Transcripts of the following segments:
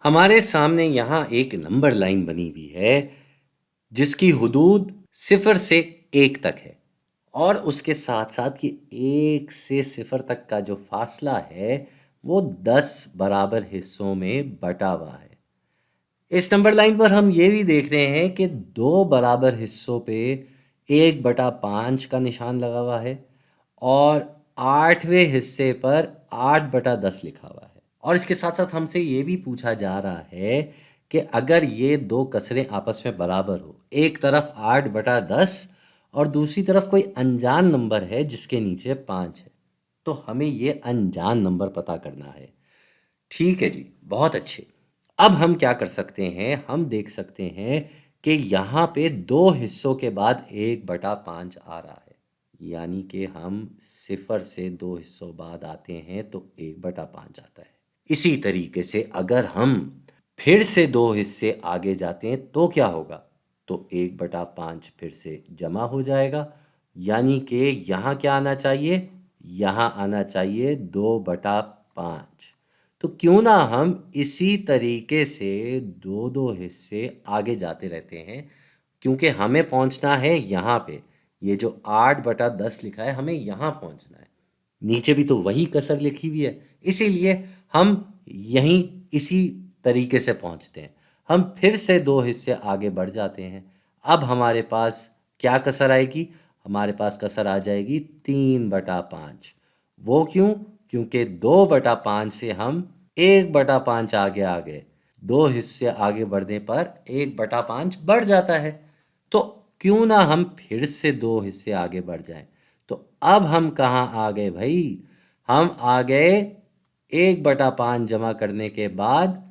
हमारे सामने यहाँ एक नंबर लाइन बनी हुई है जिसकी हुदूद 0 से 1 तक है और उसके साथ साथ ये 1 से 0 तक का जो फासला है वो 10 बराबर हिस्सों में बटा हुआ है। इस नंबर लाइन पर हम ये भी देख रहे हैं कि 2 बराबर हिस्सों पे 1/5 का निशान लगा हुआ है और 8वें हिस्से पर 8/10 लिखा हुआ है। और इसके साथ साथ हमसे ये भी पूछा जा रहा है कि अगर ये दो कसरें आपस में बराबर हो, एक तरफ 8/10 और दूसरी तरफ कोई अनजान नंबर है जिसके नीचे 5 है, तो हमें ये अनजान नंबर पता करना है। ठीक है जी, बहुत अच्छे। अब हम क्या कर सकते हैं, हम देख सकते हैं कि यहाँ पे 2 हिस्सों के बाद 1/5 आ रहा है, यानी कि हम 0 से 2 हिस्सों बाद आते हैं तो 1/5 आता है। इसी तरीके से अगर हम फिर से 2 हिस्से आगे जाते हैं तो क्या होगा, तो 1/5 फिर से जमा हो जाएगा, यानी कि यहाँ क्या आना चाहिए, यहाँ आना चाहिए 2/5। तो क्यों ना हम इसी तरीके से दो दो हिस्से आगे जाते रहते हैं, क्योंकि हमें पहुंचना है यहाँ पे। ये जो 8/10 लिखा है हमें यहाँ पहुंचना है, नीचे भी तो वही कसर लिखी हुई है, इसीलिए हम यहीं इसी तरीके से पहुंचते हैं। हम फिर से 2 हिस्से आगे बढ़ जाते हैं। अब हमारे पास क्या कसर आएगी, हमारे पास कसर आ जाएगी 3/5। वो क्यों, क्योंकि 2/5 से हम 1/5 आगे आ गए। 2 हिस्से आगे बढ़ने पर 1/5 बढ़ जाता है। तो क्यों ना हम फिर से 2 हिस्से आगे बढ़ जाएं। तो अब हम कहाँ आ गए भाई, हम आ गए 1/5 जमा करने के बाद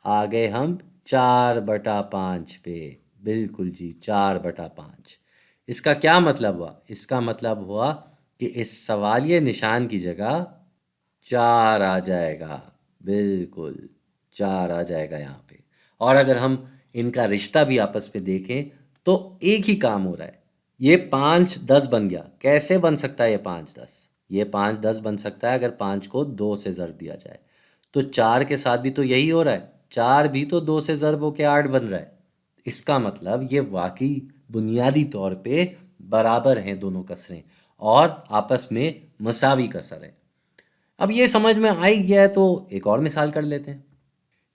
आ गए हम 4/5 पे। बिल्कुल जी, 4/5। इसका क्या मतलब हुआ, इसका मतलब हुआ कि इस सवालिये निशान की जगह 4 आ जाएगा। बिल्कुल, 4 आ जाएगा यहाँ पे। और अगर हम इनका रिश्ता भी आपस में देखें तो एक ही काम हो रहा है। ये 5-10 बन गया, कैसे बन सकता है ये 5-10, ये 5-10 बन सकता है अगर 5 को 2 से ज़र्ब दिया जाए। तो 4 के साथ भी तो यही हो रहा है, 4 भी तो 2 से ज़र्ब होके 8 बन रहा है। इसका मतलब ये वाकई बुनियादी तौर पे बराबर हैं दोनों कसरें और आपस में मसावी कसर है। अब ये समझ में आ ही गया है तो एक और मिसाल कर लेते हैं।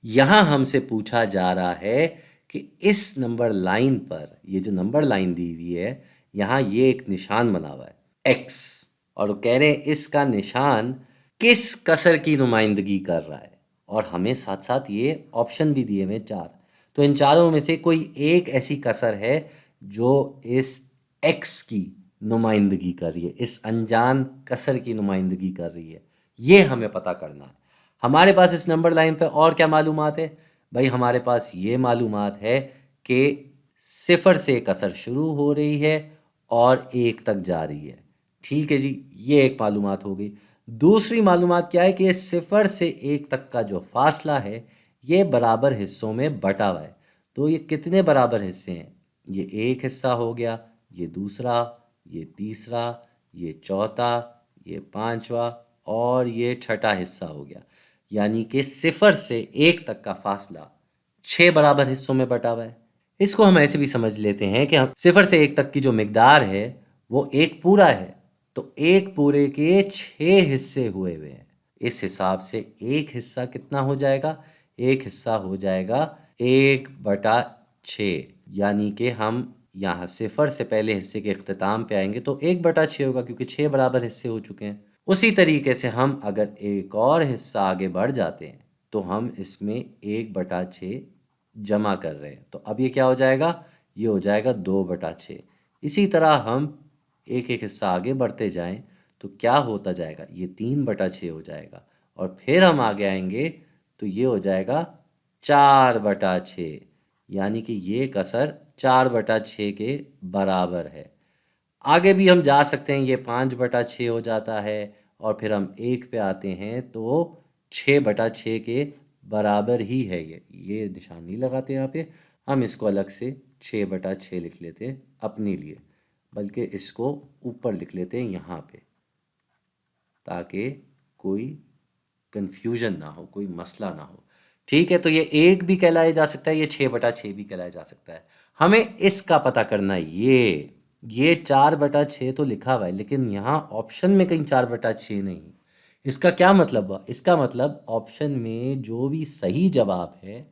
यहाँ हमसे पूछा जा रहा है कि इस नंबर लाइन पर, ये जो नंबर लाइन दी हुई है, यहाँ ये एक निशान बना हुआ है एक्स, और वो कह रहे हैं इसका निशान किस कसर की नुमाइंदगी कर रहा है। और हमें साथ साथ ये ऑप्शन भी दिए हुए 4। तो इन चारों में से कोई एक ऐसी कसर है जो इस एक्स की नुमाइंदगी कर रही है, इस अनजान कसर की नुमाइंदगी कर रही है। ये हमें पता करना है। हमारे पास इस नंबर लाइन पे और क्या मालूमात है भाई, हमारे पास ये मालूमात है कि 0 से कसर शुरू हो रही है और 1 तक जा रही है। ठीक है जी, ये एक मालूमात हो गई। दूसरी मालूमात क्या है कि 0 से 1 तक का जो फासला है ये बराबर हिस्सों में बटा हुआ है। तो ये कितने बराबर हिस्से हैं, ये एक हिस्सा हो गया, ये दूसरा, ये तीसरा, ये चौथा, ये पांचवा और ये छठा हिस्सा हो गया। यानी कि 0 से 1 तक का फासला 6 बराबर हिस्सों में बटा हुआ है। इसको हम ऐसे भी समझ लेते हैं कि हम 0 से 1 तक की जो मिकदार है वो एक पूरा है, तो एक पूरे के 6 हिस्से हुए हुए हैं। इस हिसाब से एक हिस्सा कितना हो जाएगा, एक हिस्सा हो जाएगा 1/6। यानी कि हम यहाँ 0 से पहले हिस्से के इख्तिताम पे आएंगे तो 1/6 होगा, क्योंकि 6 बराबर हिस्से हो चुके हैं। उसी तरीके से हम अगर एक और हिस्सा आगे बढ़ जाते हैं तो हम इसमें 1/6 जमा कर रहे हैं, तो अब ये क्या हो जाएगा, ये हो जाएगा 2/6। इसी तरह हम एक एक हिस्सा आगे बढ़ते जाएं तो क्या होता जाएगा, ये 3/6 हो जाएगा और फिर हम आगे आएंगे तो ये हो जाएगा 4/6। यानी कि ये कसर 4/6 के बराबर है। आगे भी हम जा सकते हैं, ये 5/6 हो जाता है और फिर हम 1 पे आते हैं तो 6/6 के बराबर ही है। ये निशान नहीं लगाते यहाँ पे, हम इसको अलग से 6/6 लिख लेते हैं अपने लिए, बल्कि इसको ऊपर लिख लेते हैं यहाँ पे, ताकि कोई कंफ्यूजन ना हो, कोई मसला ना हो। ठीक है, तो ये 1 भी कहलाया जा सकता है, ये 6/6 भी कहलाया जा सकता है। हमें इसका पता करना है, ये 4/6 तो लिखा हुआ है, लेकिन यहाँ ऑप्शन में कहीं 4/6 नहीं। इसका क्या मतलब हुआ? इसका मतलब ऑप्शन में जो भी सही जवाब है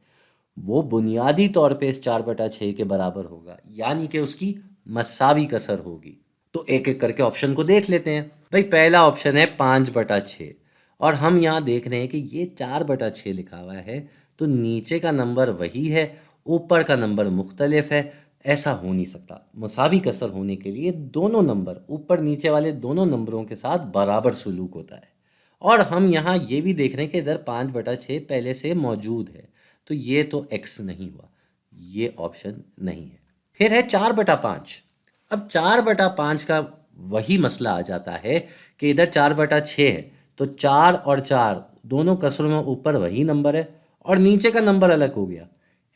वो बुनियादी तौर पे इस 4/6 के बराबर होगा, यानी कि उसकी मसावी कसर होगी। तो एक एक करके ऑप्शन को देख लेते हैं। भाई पहला ऑप्शन है 5/6, और हम यहाँ देख रहे हैं कि ये 4/6 लिखा हुआ है, तो नीचे का नंबर वही है, ऊपर का नंबर मुख्तलिफ है। ऐसा हो नहीं सकता। मसावी कसर होने के लिए दोनों नंबर, ऊपर नीचे वाले दोनों नंबरों के साथ बराबर सुलूक होता है। और हम यहाँ ये भी देख रहे हैं कि इधर 5/6 पहले से मौजूद है, तो ये तो एक्स नहीं हुआ, ये ऑप्शन नहीं है। फिर है 4/5। अब 4/5 का वही मसला आ जाता है कि इधर 4/6 है, तो 4 और 4 दोनों कसरों में ऊपर वही नंबर है और नीचे का नंबर अलग हो गया।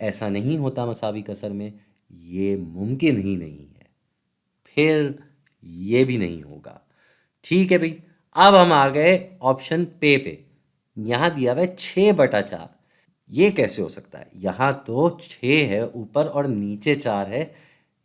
ऐसा नहीं होता मसावी कसर में, ये मुमकिन ही नहीं है। फिर ये भी नहीं होगा। ठीक है भाई, अब हम आ गए ऑप्शन पे। यहाँ दिया हुआ है 6/4। ये कैसे हो सकता है? यहाँ तो 6 है ऊपर और नीचे 4 है,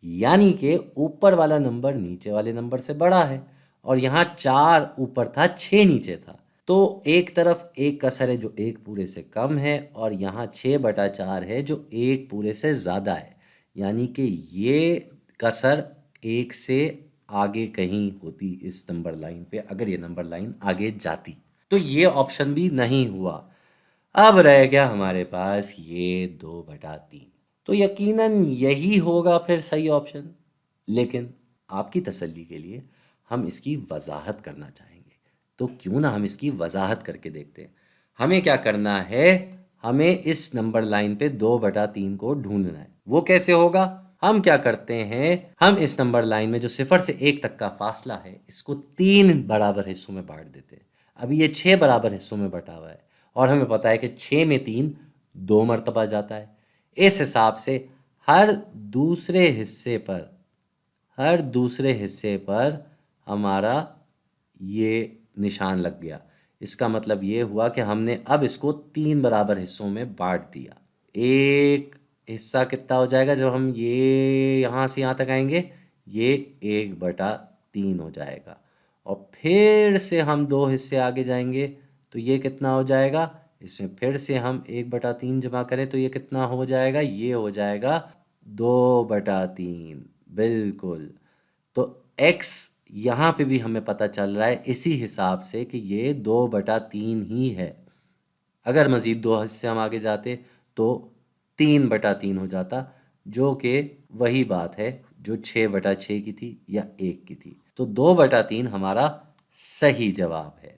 यानी कि ऊपर वाला नंबर नीचे वाले नंबर से बड़ा है, और यहाँ 4 ऊपर था, 6 नीचे था। तो एक तरफ एक कसर है जो एक पूरे से कम है, और यहाँ 6/4 है जो एक पूरे से ज़्यादा है, यानी कि ये कसर एक से आगे कहीं होती इस नंबर लाइन पे, अगर ये नंबर लाइन आगे जाती। तो ये ऑप्शन भी नहीं हुआ। अब रह गया हमारे पास ये 2/3। तो यकीनन यही होगा फिर सही ऑप्शन, लेकिन आपकी तसल्ली के लिए हम इसकी वजाहत करना चाहेंगे। तो क्यों ना हम इसकी वजाहत करके देखते हैं। हमें क्या करना है? हमें इस नंबर लाइन पे 2/3 को ढूंढना है। वो कैसे होगा? हम क्या करते हैं, हम इस नंबर लाइन में जो 0 से 1 तक का फासला है, इसको 3 बराबर हिस्सों में बांट देते हैं। अभी ये 6 बराबर हिस्सों में बटा हुआ है, और हमें पता है कि 6 में 3 2 मरतबा जाता है। इस हिसाब से हर दूसरे हिस्से पर हर दूसरे हिस्से पर हमारा ये निशान लग गया। इसका मतलब ये हुआ कि हमने अब इसको 3 बराबर हिस्सों में बांट दिया। एक हिस्सा कितना हो जाएगा जब हम ये यहाँ से यहाँ तक आएंगे? ये 1/3 हो जाएगा। और फिर से हम 2 हिस्से आगे जाएंगे तो ये कितना हो जाएगा? इसमें फिर से हम 1/3 जमा करें तो ये कितना हो जाएगा? ये हो जाएगा 2/3। बिल्कुल। तो x यहाँ पे भी हमें पता चल रहा है इसी हिसाब से कि ये 2/3 ही है। अगर मज़ीद 2 हिस्से हम आगे जाते तो 3/3 हो जाता, जो कि वही बात है जो 6/6 की थी या 1 की थी। तो 2/3 हमारा सही जवाब है।